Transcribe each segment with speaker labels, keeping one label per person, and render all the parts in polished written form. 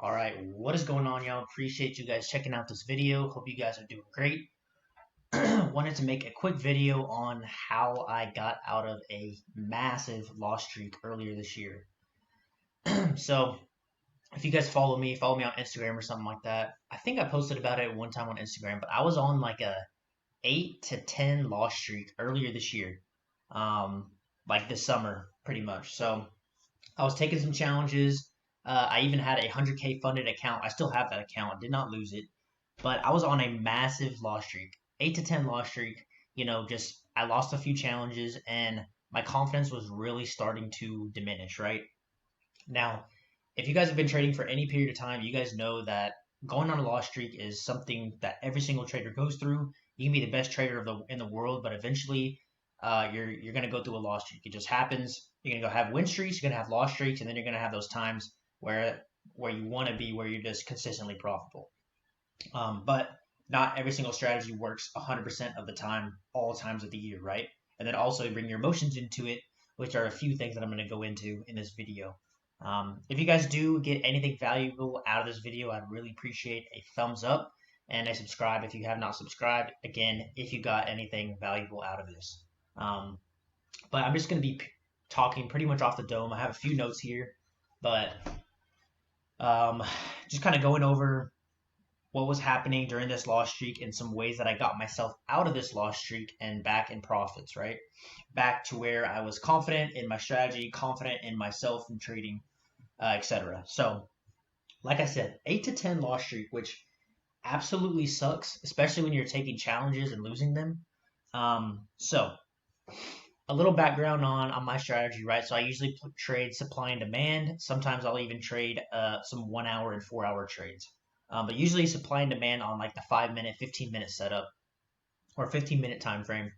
Speaker 1: All right, what is going on, y'all? Appreciate you guys checking out this video. Hope you guys are doing great. Wanted to make a quick video on how I got out of a massive loss streak earlier this year. So, if you guys follow me on Instagram or something like that. I think I posted about it one time on Instagram, but I was on like a 8 to 10 loss streak earlier this year. Like this summer, pretty much. So, I was taking some challenges. I even had a 100K funded account. I still have that account. I did not lose it, but I was on a massive loss streak, 8 to 10 loss streak. Just I lost a few challenges, and my confidence was really starting to diminish. Right now, if you guys have been trading for any period of time, you guys know that going on a loss streak is something that every single trader goes through. You can be the best trader in the world, but eventually, you're gonna go through a loss streak. It just happens. You're gonna go have win streaks. You're gonna have loss streaks, and then you're gonna have those times where you want to be, where you're just consistently profitable. But not every single strategy works 100% of the time, all times of the year, right? And then also you bring your emotions into it, which are a few things that I'm going to go into in this video. If you guys do get anything valuable out of this video, I'd really appreciate a thumbs up and a subscribe if you have not subscribed. Again, if you got anything valuable out of this. But I'm just going to be talking pretty much off the dome. I have a few notes here, but just kind of going over what was happening during this loss streak and some ways that I got myself out of this loss streak and back in profits, right? Back to where I was confident in my strategy, confident in myself and trading, etc. So, like I said, 8 to 10 loss streak, which absolutely sucks, especially when you're taking challenges and losing them. So a little background on my strategy, right? So I usually trade supply and demand. Sometimes I'll even trade some 1 hour and 4 hour trades. But usually supply and demand on like the 5 minute, 15 minute setup or 15 minute time frame.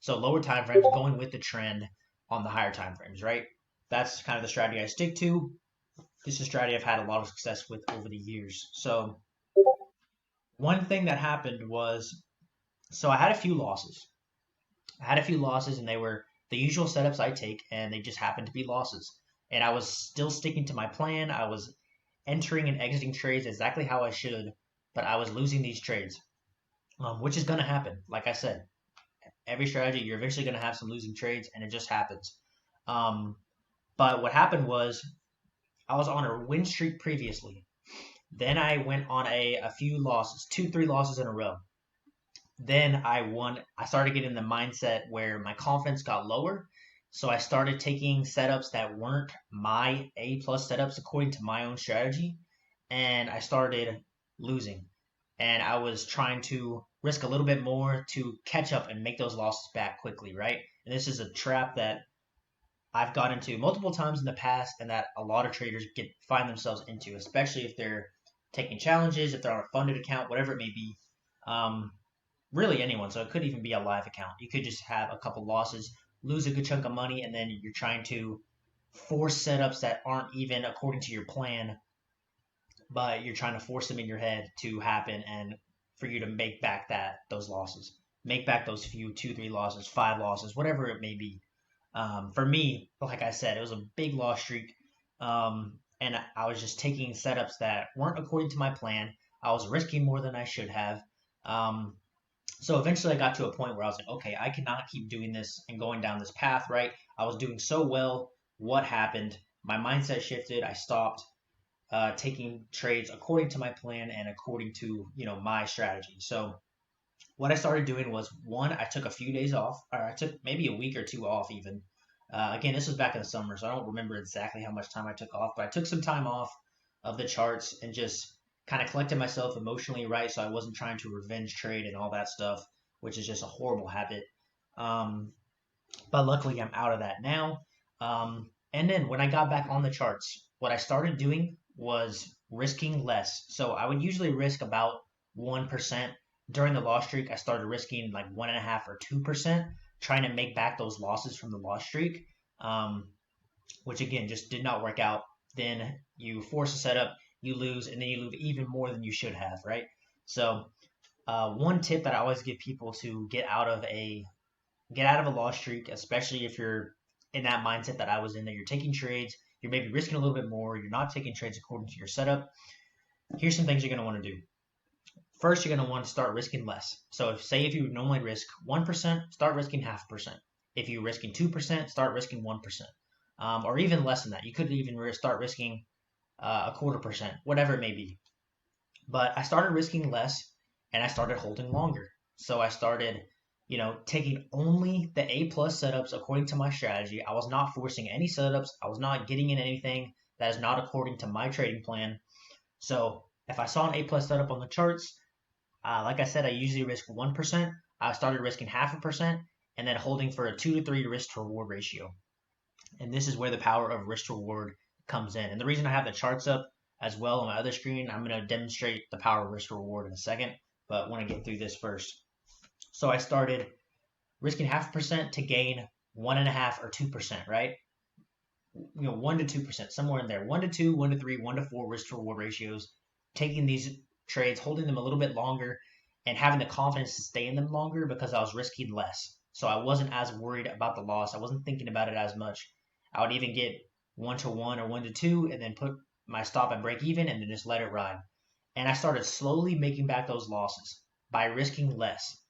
Speaker 1: So lower time frames going with the trend on the higher time frames, right? That's kind of the strategy I stick to. This is a strategy I've had a lot of success with over the years. So one thing that happened was, so I had a few losses. And they were the usual setups I take, and they just happened to be losses. And I was still sticking to my plan. I was entering and exiting trades exactly how I should, but I was losing these trades, which is going to happen. Like I said, every strategy, you're eventually going to have some losing trades, and it just happens. But what happened was I was on a win streak previously. Then I went on a few losses, 2, 3 losses in a row. Then I started getting the mindset where my confidence got lower. So I started taking setups that weren't my A plus setups according to my own strategy. And I started losing. And I was trying to risk a little bit more to catch up and make those losses back quickly, right? And this is a trap that I've got into multiple times in the past and that a lot of traders find themselves into, especially if they're taking challenges, if they're on a funded account, whatever it may be. Really anyone. So it could even be a live account. You could just have a couple losses, lose a good chunk of money, and then you're trying to force setups that aren't even according to your plan, but you're trying to force them in your head to happen and for you to make back those losses. Make back those few 2, 3 losses, 5 losses, whatever it may be. For me, like I said, it was a big loss streak. And I was just taking setups that weren't according to my plan. I was risking more than I should have. So eventually I got to a point where I was like, okay, I cannot keep doing this and going down this path, right? I was doing so well. What happened? My mindset shifted. I stopped taking trades according to my plan and according to, my strategy. So what I started doing was, one, I took a few days off, or I took maybe a week or two off even. Again, this was back in the summer, so I don't remember exactly how much time I took off, but I took some time off of the charts and just kind of collected myself emotionally, right? So I wasn't trying to revenge trade and all that stuff, which is just a horrible habit. But luckily I'm out of that now. And then when I got back on the charts, what I started doing was risking less. So I would usually risk about 1%. During the loss streak, I started risking like 1.5 or 2%, trying to make back those losses from the loss streak, which again just did not work out. Then you force a setup, you lose, and then you lose even more than you should have, right? So one tip that I always give people to get out of a loss streak, especially if you're in that mindset that I was in, that you're taking trades, you're maybe risking a little bit more, you're not taking trades according to your setup, here's some things you're going to want to do. First, you're going to want to start risking less. So if you normally risk 1%, start risking 0.5%. If you're risking 2%, start risking 1%. Or even less than that. You could even start risking 0.25%, whatever it may be. But I started risking less and I started holding longer. So I started, taking only the A+ setups according to my strategy. I was not forcing any setups. I was not getting in anything that is not according to my trading plan. So if I saw an A+ setup on the charts, like I said, I usually risk 1%. I started risking 0.5% and then holding for a 2 to 3 risk to reward ratio. And this is where the power of risk to reward comes in. And the reason I have the charts up as well on my other screen, I'm going to demonstrate the power of risk to reward in a second, but I want to get through this first. So I started risking 0.5% to gain 1.5 or 2%, right? 1 to 2%, somewhere in there. 1 to 2, 1 to 3, 1 to 4 risk to reward ratios. Taking these trades, holding them a little bit longer, and having the confidence to stay in them longer because I was risking less. So I wasn't as worried about the loss. I wasn't thinking about it as much. I would even get 1 to 1 or 1 to 2 and then put my stop at break even and then just let it ride. And I started slowly making back those losses by risking less.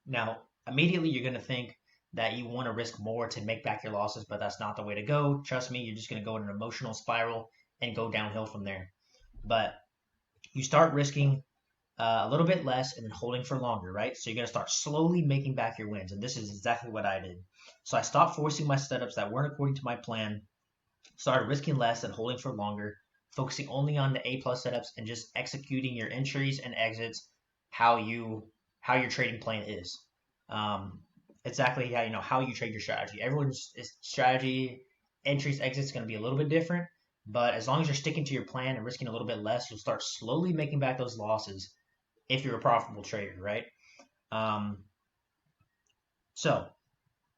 Speaker 1: Now, immediately you're going to think that you want to risk more to make back your losses, but that's not the way to go. Trust me, you're just going to go in an emotional spiral and go downhill from there. But you start risking a little bit less and then holding for longer, right? So you're going to start slowly making back your wins. And this is exactly what I did. So I stopped forcing my setups that weren't according to my plan, started risking less and holding for longer, focusing only on the A+ setups and just executing your entries and exits how your trading plan is. Exactly how you trade your strategy. Everyone's strategy, entries, exits is going to be a little bit different. But as long as you're sticking to your plan and risking a little bit less, you'll start slowly making back those losses if you're a profitable trader, right? So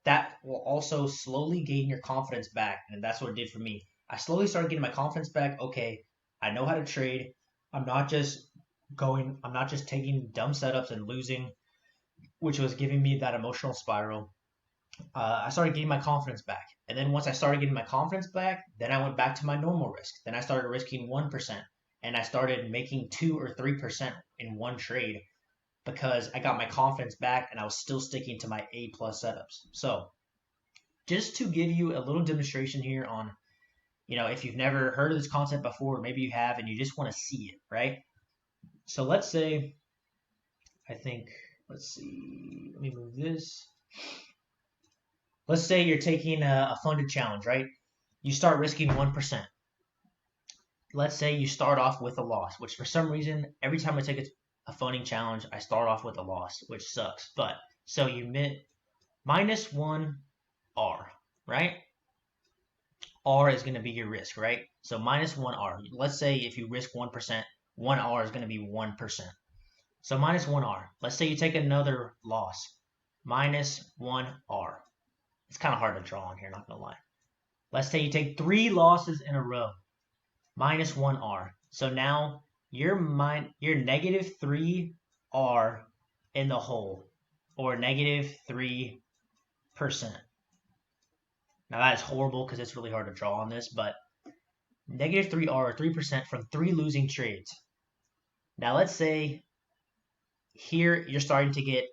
Speaker 1: that will also slowly gain your confidence back, and that's what it did for me. I slowly started getting my confidence back. Okay, I know how to trade. I'm not just taking dumb setups and losing, which was giving me that emotional spiral. I started getting my confidence back. And then once I started getting my confidence back, then I went back to my normal risk. Then I started risking 1%. And I started making 2 or 3% in one trade because I got my confidence back and I was still sticking to my A+ setups. So just to give you a little demonstration here on, if you've never heard of this concept before, maybe you have and you just want to see it, right? So let's say, let me move this. Let's say you're taking a funded challenge, right? You start risking 1%. Let's say you start off with a loss, which for some reason, every time I take a funding challenge, I start off with a loss, which sucks. But so you -1 R, right? R is going to be your risk, right? So -1 R. Let's say if you risk 1%, 1 R is going to be 1%. So -1 R. Let's say you take another loss, -1 R. It's kind of hard to draw on here, not going to lie. Let's say you take 3 losses in a row, -1 R. So now you're -3 R in the hole, or -3%. Now that is horrible because it's really hard to draw on this, but -3 R or 3% from 3 losing trades. Now let's say here you're starting to get,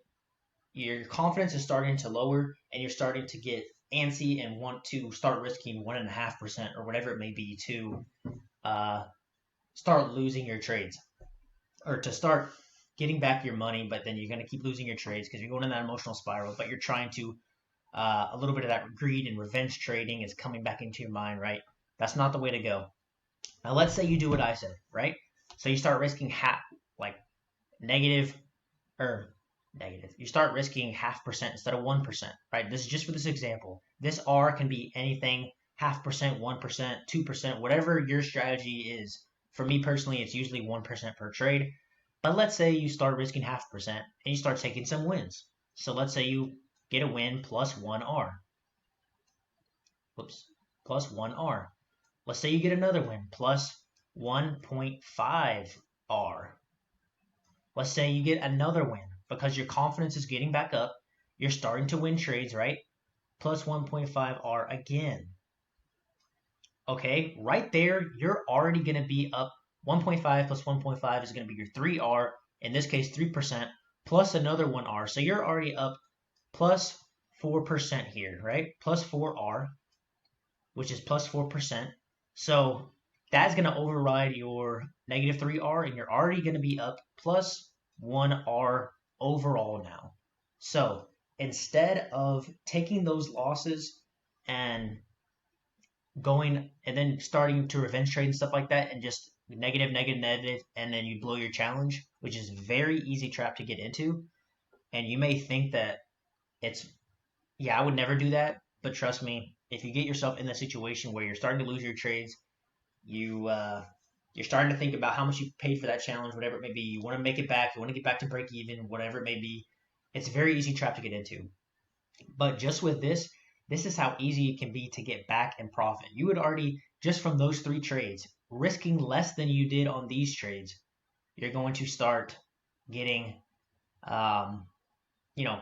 Speaker 1: your confidence is starting to lower and you're starting to get antsy and want to start risking 1.5% or whatever it may be to start losing your trades, or to start getting back your money, but then you're going to keep losing your trades because you're going in that emotional spiral, but you're trying to, a little bit of that greed and revenge trading is coming back into your mind, right? That's not the way to go. Now let's say you do what I said, right? So you start risking negative. You start risking 0.5% instead of 1%, right? This is just for this example. This R can be anything, 0.5%, 1%, 2%, whatever your strategy is. For me personally, it's usually 1% per trade. But let's say you start risking 0.5% and you start taking some wins. So let's say you get a win +1 R. +1 R. Let's say you get another win +1.5 R. Let's say you get another win because your confidence is getting back up. You're starting to win trades, right? +1.5 R again. okay, right there, you're already going to be up 1.5 plus 1.5 is going to be your 3R, in this case 3%, plus another 1R. So you're already up plus 4% here, right? Plus 4R, which is plus 4%. So that's going to override your negative 3R, and you're already going to be up plus 1R overall now. So instead of taking those losses and going and then starting to revenge trade and stuff like that and just negative, negative, negative, and then you blow your challenge, which is a very easy trap to get into. And you may think that it's, yeah, I would never do that. But trust me, if you get yourself in the situation where you're starting to lose your trades, you're starting to think about how much you paid for that challenge, whatever it may be. You want to make it back. You want to get back to break even, whatever it may be. It's a very easy trap to get into. But just with this is how easy it can be to get back and profit. You would already, just from those 3 trades, risking less than you did on these trades, you're going to start getting,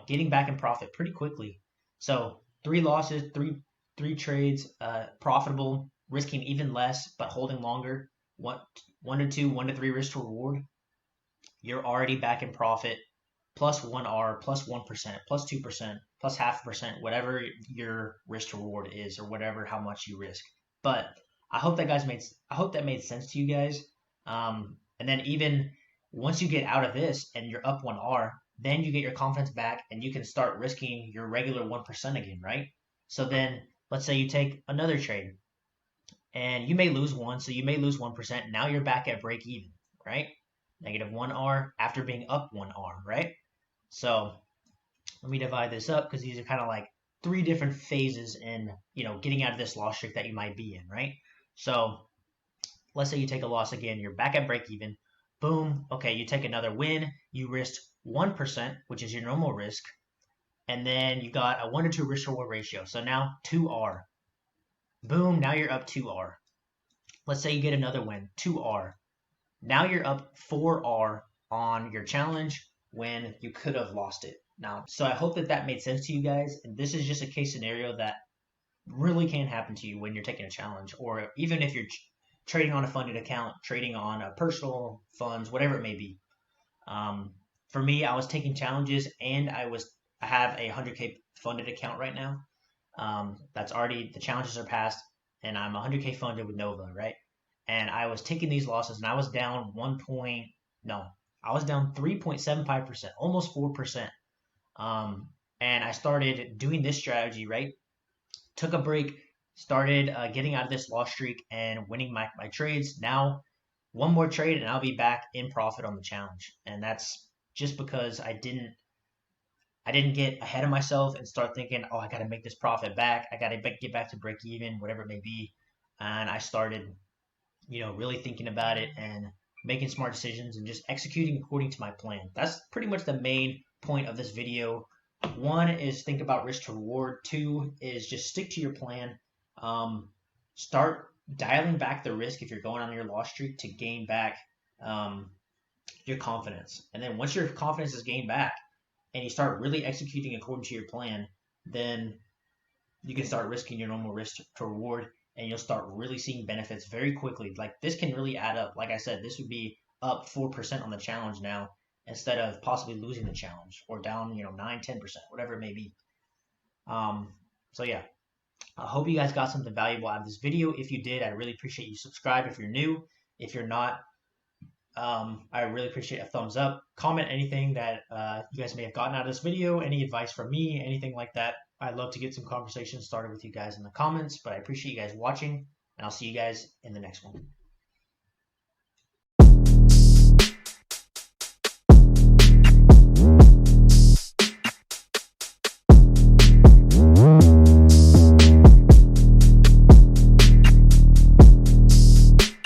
Speaker 1: getting back in profit pretty quickly. So 3 losses, three trades, profitable, risking even less, but holding longer. 1 to 2, 1 to 3 risk to reward. You're already back in profit. Plus 1R, plus 1%, plus 2%, plus 0.5%, whatever your risk to reward is, or whatever how much you risk. But I hope that made sense to you guys. And then even once you get out of this and you're up 1R, then you get your confidence back and you can start risking your regular 1% again, right? So then let's say you take another trade and you may lose 1, so you may lose 1%. Now you're back at break even, right? Negative 1R after being up 1R, right? So let me divide this up because these are kind of like 3 different phases in, getting out of this loss streak that you might be in, right? So let's say you take a loss again, you're back at break even. Boom. Okay, you take another win. You risked 1%, which is your normal risk. And then you got a 1 to 2 risk reward ratio. So now 2R. Boom, now you're up 2R. Let's say you get another win, 2R. Now you're up 4R on your challenge when you could have lost it. Now, so I hope that made sense to you guys. And this is just a case scenario that really can happen to you when you're taking a challenge, or even if you're trading on a funded account, trading on a personal funds, whatever it may be. For me, I was taking challenges, and I have a 100K funded account right now. That's already, the challenges are passed, and I'm 100K funded with Nova, right? And I was taking these losses, and I was down 3.75%, almost 4%. And I started doing this strategy, right? Took a break, started getting out of this loss streak and winning my trades. Now, 1 more trade, and I'll be back in profit on the challenge. And that's just because I didn't get ahead of myself and start thinking, oh, I got to make this profit back. I got to get back to break even, whatever it may be. And I started, really thinking about it and making smart decisions and just executing according to my plan. That's pretty much the main point of this video. 1 is think about risk to reward. 2 is just stick to your plan. Start dialing back the risk if you're going on your loss streak to gain back your confidence. And then once your confidence is gained back and you start really executing according to your plan, then you can start risking your normal risk to reward, and you'll start really seeing benefits very quickly. Like, this can really add up. Like I said, this would be up 4% on the challenge now, instead of possibly losing the challenge, or down, 9-10%, whatever it may be. So yeah, I hope you guys got something valuable out of this video. If you did, I really appreciate you subscribe if you're new. If you're not, I really appreciate a thumbs up. Comment anything that you guys may have gotten out of this video, any advice from me, anything like that. I'd love to get some conversations started with you guys in the comments, but I appreciate you guys watching, and I'll see you guys in the next one.